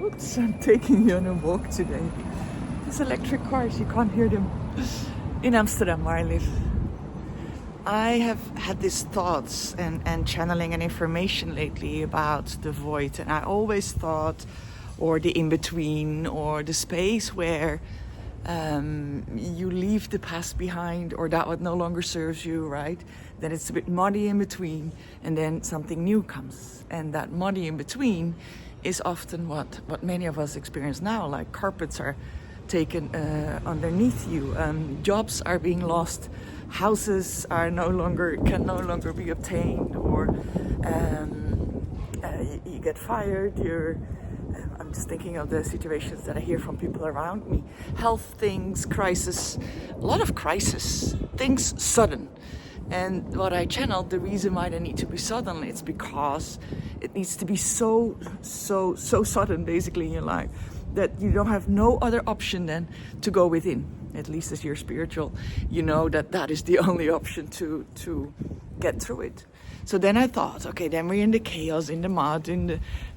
Oops, I'm taking you on a walk today. These electric cars, you can't hear them. In Amsterdam, where I live. I have had these thoughts and channeling and information lately about the void. And I always thought, or the in-between, or the space where you leave the past behind, or that what no longer serves you, right? Then it's a bit muddy in between, and then something new comes. And that muddy in between is often what many of us experience now, like carpets are taken underneath you, jobs are being lost, houses are can no longer be obtained, or you get fired. I'm just thinking of the situations that I hear from people around me. Health things, crisis, a lot of crisis, things sudden. And what I channeled, the reason why they need to be sudden, it's because it needs to be so sudden, basically, in your life, that you don't have no other option than to go within. At least as you're spiritual, you know that is the only option to get through it. So then I thought, okay, then we're in the chaos, in the mud,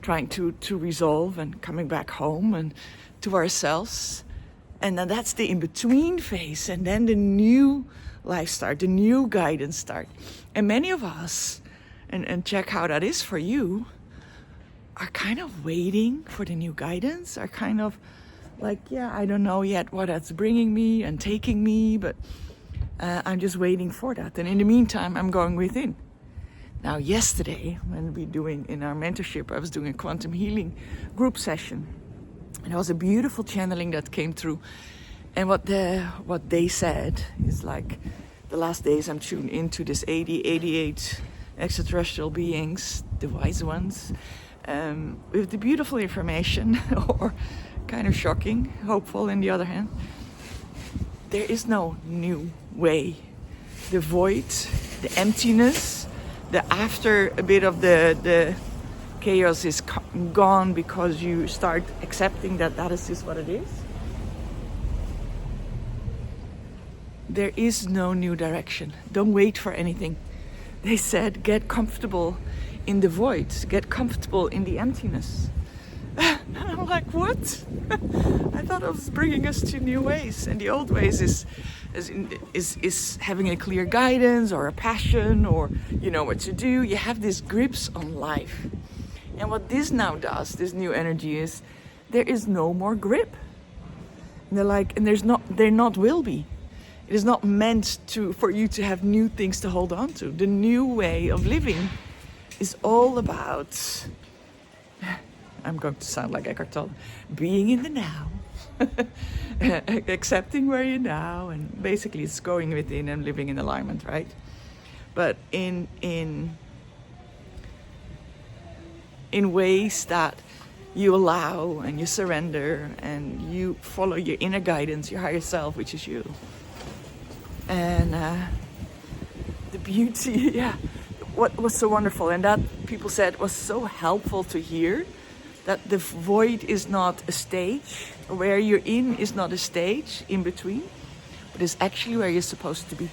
trying to resolve and coming back home and to ourselves. And then that's the in-between phase. And then the new life start, the new guidance start. And many of us, and check how that is for you, are kind of waiting for the new guidance, are kind of like, yeah, I don't know yet what that's bringing me and taking me, but I'm just waiting for that. And in the meantime, I'm going within. Now, yesterday, when we doing in our mentorship, I was doing a quantum healing group session. And it was a beautiful channeling that came through. And what they said is like, the last days I'm tuned into this 88 extraterrestrial beings, the wise ones, with the beautiful information, or kind of shocking, hopeful on the other hand. There is no new way. The void, the emptiness, the after a bit of the chaos is gone because you start accepting that is just what it is. There is no new direction. Don't wait for anything. They said, get comfortable in the void, get comfortable in the emptiness. And I'm like, what? I thought it was bringing us to new ways, and the old ways is having a clear guidance or a passion, or you know what to do. You have these grips on life, and what this now does, this new energy, is there is no more grip. And they're like, and there not will be. It is not meant for you to have new things to hold on to. The new way of living is all about, I'm going to sound like Eckhart Tolle, being in the now, accepting where you're now, and basically it's going within and living in alignment, right? But in ways that you allow and you surrender and you follow your inner guidance, your higher self, which is you. And the beauty, yeah, what was so wonderful, and that people said was so helpful to hear, that the void is not a stage, where you're in is not a stage in between, but it's actually where you're supposed to be.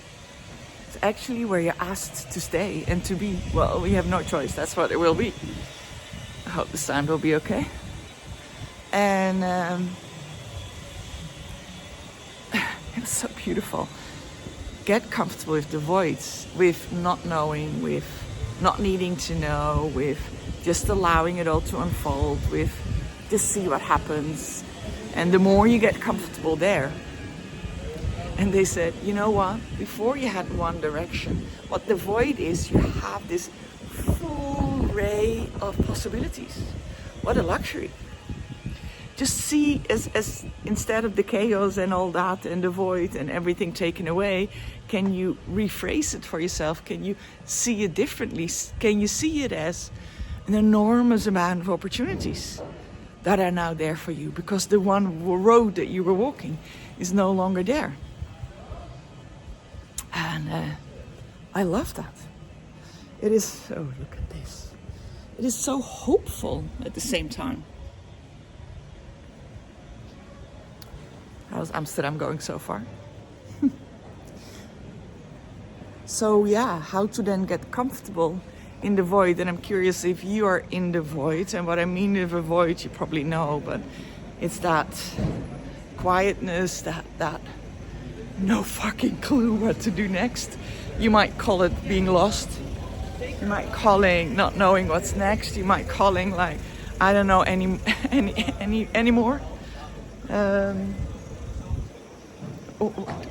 It's actually where you're asked to stay and to be. Well, we have no choice, that's what it will be. I hope the sound will be okay. And it was so beautiful. Get comfortable with the voids, with not knowing, with not needing to know, with just allowing it all to unfold, with just see what happens. And the more you get comfortable there. And they said, you know what? Before you had one direction. What the void is, you have this full array of possibilities. What a luxury. Just see as instead of the chaos and all that and the void and everything taken away, can you rephrase it for yourself? Can you see it differently? Can you see it as an enormous amount of opportunities that are now there for you, because the one road that you were walking is no longer there? And I love that. It is, oh, look at this. It is so hopeful at the same time. How's Amsterdam going so far? So yeah, how to then get comfortable in the void, and I'm curious if you are in the void. And what I mean with a void, you probably know, but it's that quietness, that no fucking clue what to do next. You might call it being lost. You might calling not knowing what's next. You might calling like, I don't know anymore.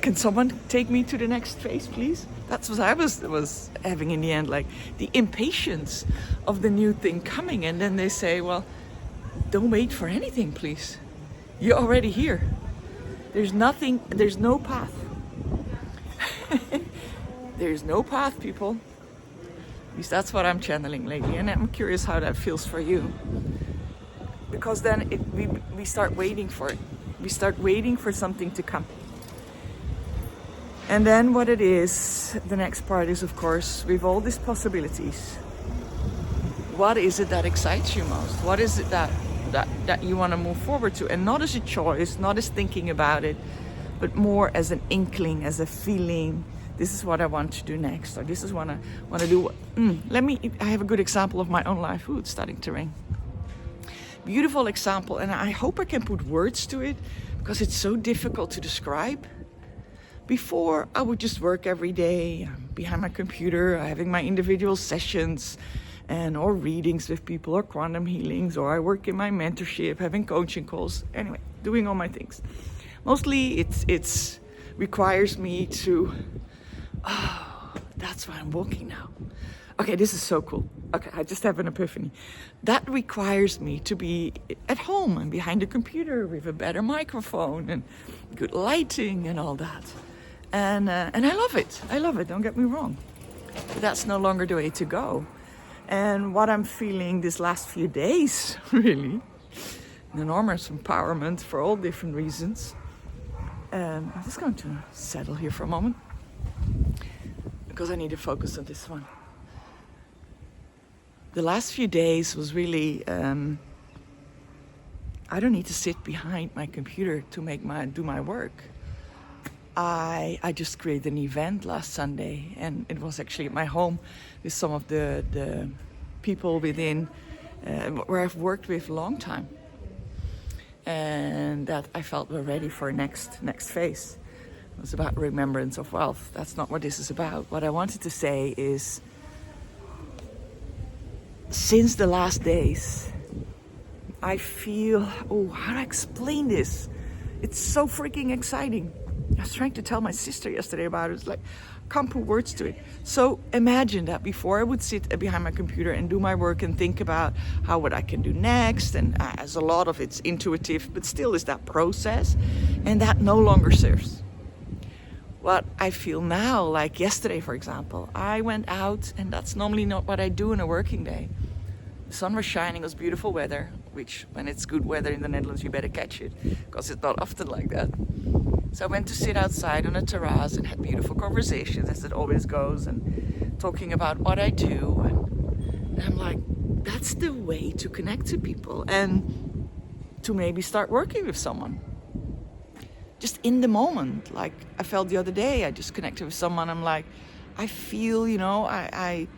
Can someone take me to the next phase, please? That's what I was having in the end, like the impatience of the new thing coming. And then they say, well, don't wait for anything, please. You're already here. There's nothing, there's no path. There's no path, people. At least that's what I'm channeling lately. And I'm curious how that feels for you. Because then we start waiting for it. We start waiting for something to come. And then what it is, the next part is, of course, with all these possibilities, what is it that excites you most? What is it that you want to move forward to? And not as a choice, not as thinking about it, but more as an inkling, as a feeling. This is what I want to do next, or this is what I want to do. I have a good example of my own life. Ooh, it's starting to rain. Beautiful example, and I hope I can put words to it because it's so difficult to describe. Before, I would just work every day behind my computer, having my individual sessions or readings with people, or quantum healings, or I work in my mentorship, having coaching calls. Anyway, doing all my things. Mostly it's requires me to, that's why I'm walking now. Okay, this is so cool. Okay, I just have an epiphany. That requires me to be at home and behind the computer with a better microphone and good lighting and all that. And I love it. I love it, don't get me wrong. But that's no longer the way to go. And what I'm feeling these last few days, really, an enormous empowerment for all different reasons. I'm just going to settle here for a moment because I need to focus on this one. The last few days was really, I don't need to sit behind my computer to do my work. I just created an event last Sunday, and it was actually at my home with some of the people within where I've worked with a long time, and that I felt were ready for next phase. It was about remembrance of wealth. That's not what this is about. What I wanted to say is, since the last days, I feel, how do I explain this? It's so freaking exciting. I was trying to tell my sister yesterday about it. It's like, can't put words to it. So imagine that before I would sit behind my computer and do my work and think about what I can do next. And as a lot of it's intuitive, but still is that process. And that no longer serves. What I feel now, like yesterday, for example, I went out, and that's normally not what I do in a working day. The sun was shining, it was beautiful weather, which when it's good weather in the Netherlands, you better catch it, because it's not often like that. So I went to sit outside on a terrace and had beautiful conversations, as it always goes, and talking about what I do. And I'm like, that's the way to connect to people and to maybe start working with someone. Just in the moment, like I felt the other day, I just connected with someone. I'm like, I feel, I'm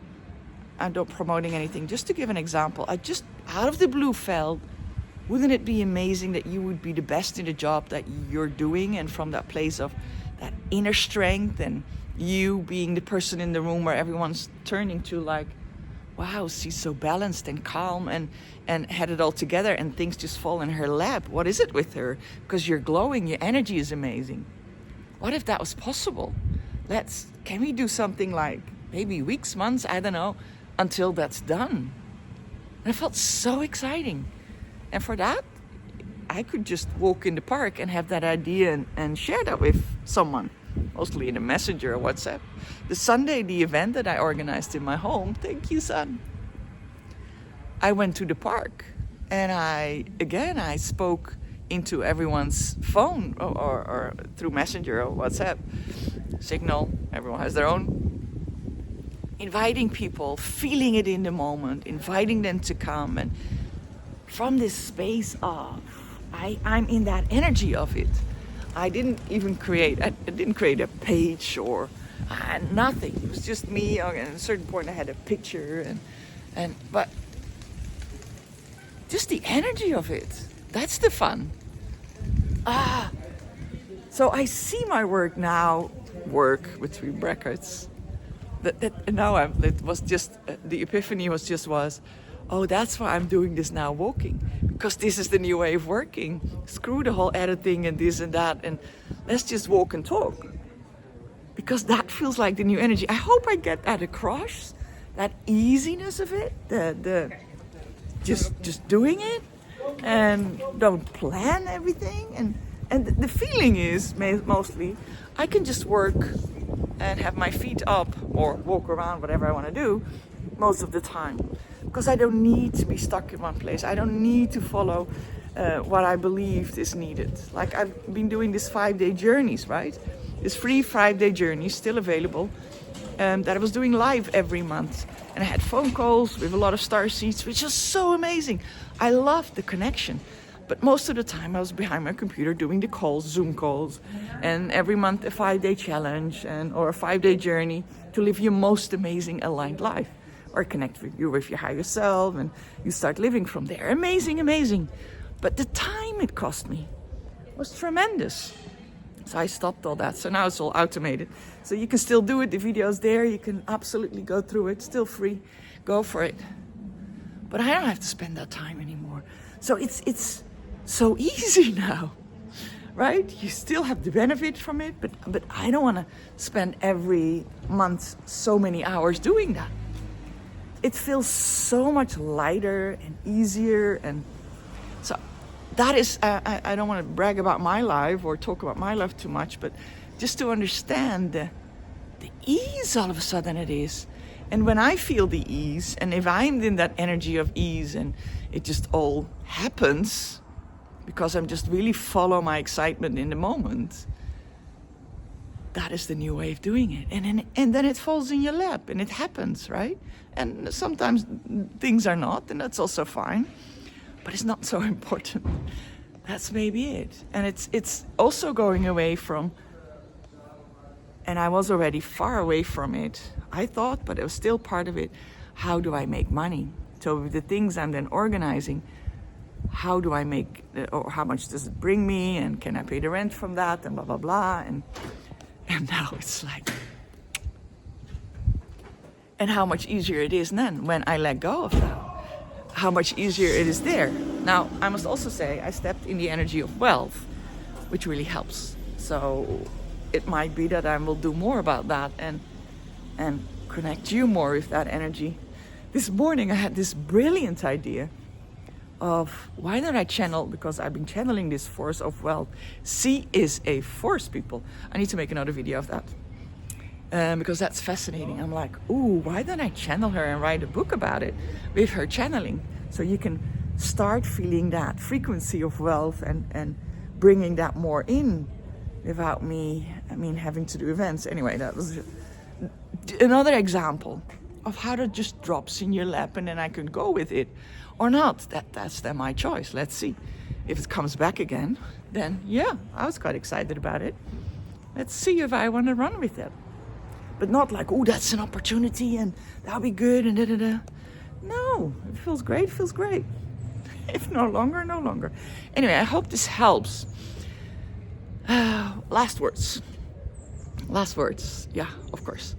not promoting anything. Just to give an example, I just out of the blue felt, wouldn't it be amazing that you would be the best in the job that you're doing, and from that place of that inner strength and you being the person in the room where everyone's turning to, like, wow, she's so balanced and calm and had it all together, and things just fall in her lap. What is it with her? Because you're glowing, your energy is amazing. What if that was possible? Can we do something like maybe weeks, months, I don't know, until that's done? And it felt so exciting. And for that, I could just walk in the park and have that idea and share that with someone, mostly in a messenger or WhatsApp. The Sunday, the event that I organized in my home, thank you, son. I went to the park and I spoke into everyone's phone or through messenger or WhatsApp, Signal, everyone has their own. Inviting people, feeling it in the moment, inviting them to come, and from this space of, I'm in that energy of it. I didn't create a page or Nothing. It was just me. And at a certain point I had a picture but just the energy of it. That's the fun. So I see my work now, work with 3 brackets. It was just, the epiphany was, oh, that's why I'm doing this now, walking. Because this is the new way of working. Screw the whole editing and this and that, and let's just walk and talk. Because that feels like the new energy. I hope I get that across, that easiness of it, the just doing it, and don't plan everything. And the feeling is mostly, I can just work and have my feet up or walk around, whatever I want to do, most of the time. Because I don't need to be stuck in one place. I don't need to follow what I believed is needed. Like I've been doing these 5-day journeys, right? This free 5-day journey is still available that I was doing live every month. And I had phone calls with a lot of starseeds, which is so amazing. I loved the connection. But most of the time I was behind my computer doing the calls, Zoom calls, and every month a 5-day challenge or a 5-day journey to live your most amazing aligned life, or connect with your higher self, and you start living from there. Amazing, amazing. But the time it cost me was tremendous. So I stopped all that. So now it's all automated. So you can still do it. The video's there. You can absolutely go through it. Still free. Go for it. But I don't have to spend that time anymore. So it's so easy now, right? You still have the benefit from it, but I don't want to spend every month so many hours doing that. It feels so much lighter and easier, and so that is, I don't want to brag about my life or talk about my life too much, but just to understand the ease all of a sudden it is. And when I feel the ease, and if I'm in that energy of ease and it just all happens, because I'm just really follow my excitement in the moment, that is the new way of doing it. And then it falls in your lap and it happens, right? And sometimes things are not, and that's also fine, but it's not so important. That's maybe it. And it's also going away from, and I was already far away from it, I thought, but it was still part of it. How do I make money? So the things I'm then organizing, how do I make, or how much does it bring me, and can I pay the rent from that, and blah, blah, blah. And now it's like, and how much easier it is then when I let go of that. How much easier it is there. Now, I must also say, I stepped in the energy of wealth, which really helps. So it might be that I will do more about that and connect you more with that energy. This morning I had this brilliant idea of why don't I channel, because I've been channeling this force of wealth. She is a force, people. I need to make another video of that. Because that's fascinating. I'm like, ooh, why don't I channel her and write a book about it with her channeling? So you can start feeling that frequency of wealth and bringing that more in without me, having to do events. Anyway, that was another example of how that just drops in your lap and then I can go with it or not. That's then my choice. Let's see. If it comes back again, then yeah, I was quite excited about it. Let's see if I want to run with it. But not like, oh, that's an opportunity and that'll be good and da-da-da. No, it feels great, If no longer, no longer. Anyway, I hope this helps. Last words. Yeah, of course.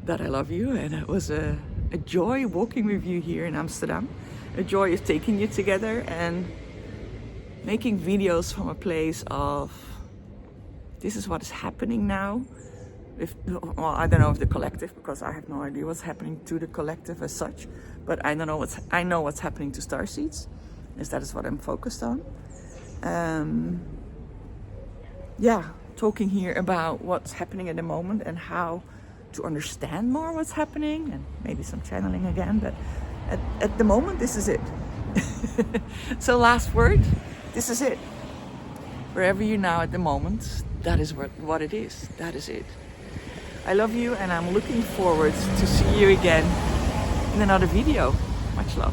That I love you, and it was a joy walking with you here in Amsterdam. A joy of taking you together and making videos from a place of, this is what is happening now. I don't know if the collective, because I have no idea what's happening to the collective as such, but I know what's happening to Starseeds, as that is what I'm focused on. Talking here about what's happening at the moment and how to understand more what's happening, and maybe some channeling again, but at the moment, this is it. So last word, this is it. Wherever you're now at the moment, that is what it is. That is it. I love you, and I'm looking forward to see you again in another video. Much love.